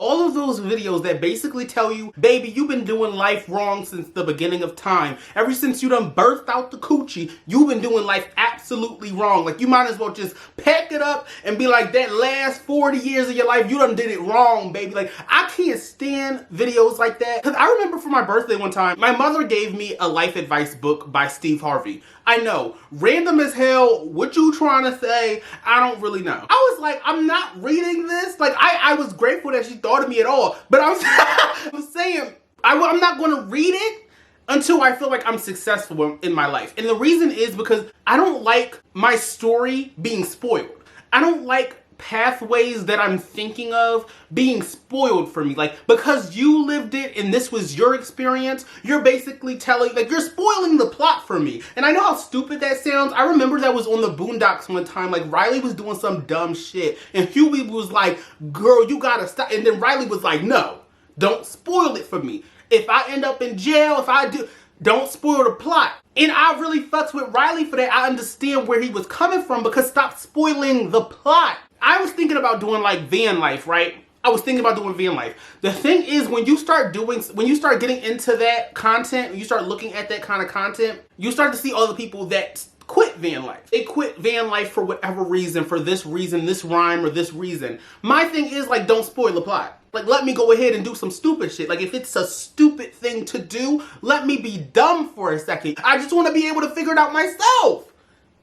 All of those videos that basically tell you, baby, you've been doing life wrong since the beginning of time. Ever since you done birthed out the coochie, you've been doing life absolutely wrong. Like, you might as well just pack it up and be like, that last 40 years of your life, you done did it wrong, baby. Like, I can't stand videos like that. Because I remember for my birthday one time, my mother gave me a life advice book by Steve Harvey. I know, random as hell, what you trying to say, I don't really know. I was like, I'm not reading this. Like, I was grateful that she thought of me at all, but I'm saying, I'm not going to read it until I feel like I'm successful in my life. And the reason is because I don't like my story being spoiled. I don't like pathways that I'm thinking of being spoiled for me. Like, because you lived it and this was your experience, you're basically telling, like, you're spoiling the plot for me. And I know how stupid that sounds. I remember that was on the Boondocks one time. Like, Riley was doing some dumb shit and Huey was like, girl, you gotta stop. And then Riley was like, no, don't spoil it for me. If I end up in jail, if I do, don't spoil the plot. And I really fucks with Riley for that. I understand where he was coming from, because stop spoiling the plot. I was thinking about doing like van life, right? I was thinking about doing van life. The thing is, when you start getting into that content, when you start looking at that kind of content, you start to see all the people that quit van life. They quit van life for whatever reason, for this reason, this rhyme, or this reason. My thing is, like, don't spoil the plot. Like, let me go ahead and do some stupid shit. Like, if it's a stupid thing to do, let me be dumb for a second. I just want to be able to figure it out myself.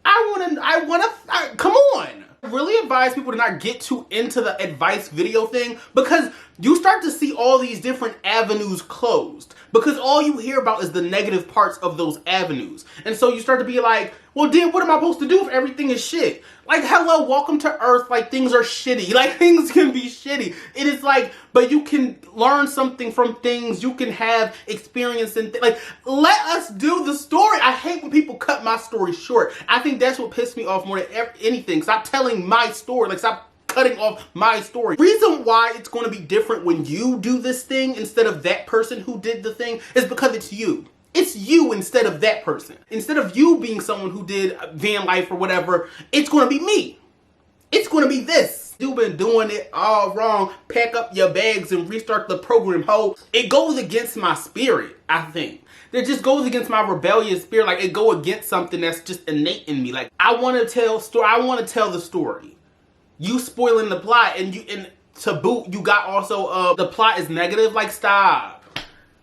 Come on. I really advise people to not get too into the advice video thing, because you start to see all these different avenues closed, because all you hear about is the negative parts of those avenues. And so you start to be like, well, then what am I supposed to do if everything is shit? Like, hello, welcome to Earth. Like, things are shitty. Like, things can be shitty. It is like, but you can learn something from things. You can have experience in like, let us do the story. I hate when people cut my story short. I think that's what pissed me off more than anything. Stop telling my story. Like, stop cutting off my story. Reason why it's going to be different when you do this thing instead of that person who did the thing is because it's you. It's you instead of that person. Instead of you being someone who did van life or whatever, it's going to be me. It's going to be this. You've been doing it all wrong. Pack up your bags and restart the program, ho. It goes against my spirit, I think. It just goes against my rebellious spirit. Like, it go against something that's just innate in me. Like, I want to tell the story. You spoiling the plot, and to boot, you got also the plot is negative. Like, stop.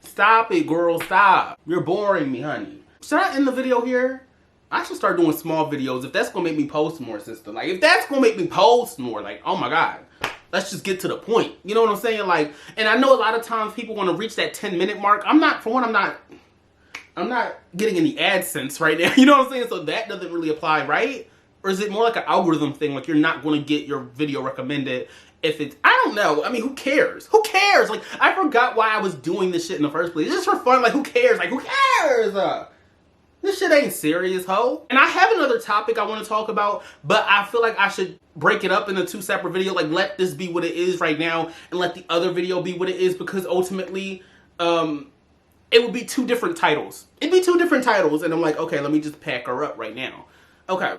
Stop it, girl, stop. You're boring me, honey. Should I end the video here? I should start doing small videos if that's gonna make me post more, sister. Like, if that's gonna make me post more, like, oh my God. Let's just get to the point. You know what I'm saying? Like, and I know a lot of times people want to reach that 10-minute mark. I'm not getting any AdSense right now. You know what I'm saying? So that doesn't really apply, right? Or is it more like an algorithm thing? Like, you're not going to get your video recommended if it's, I don't know. I mean, who cares? Who cares? Like, I forgot why I was doing this shit in the first place. It's just for fun. Like, who cares? Like, who cares? This shit ain't serious, ho. And I have another topic I want to talk about, but I feel like I should break it up into two separate videos. Like, let this be what it is right now and let the other video be what it is, because ultimately, it would be two different titles. It'd be two different titles, and I'm like, okay, let me just pack her up right now. Okay.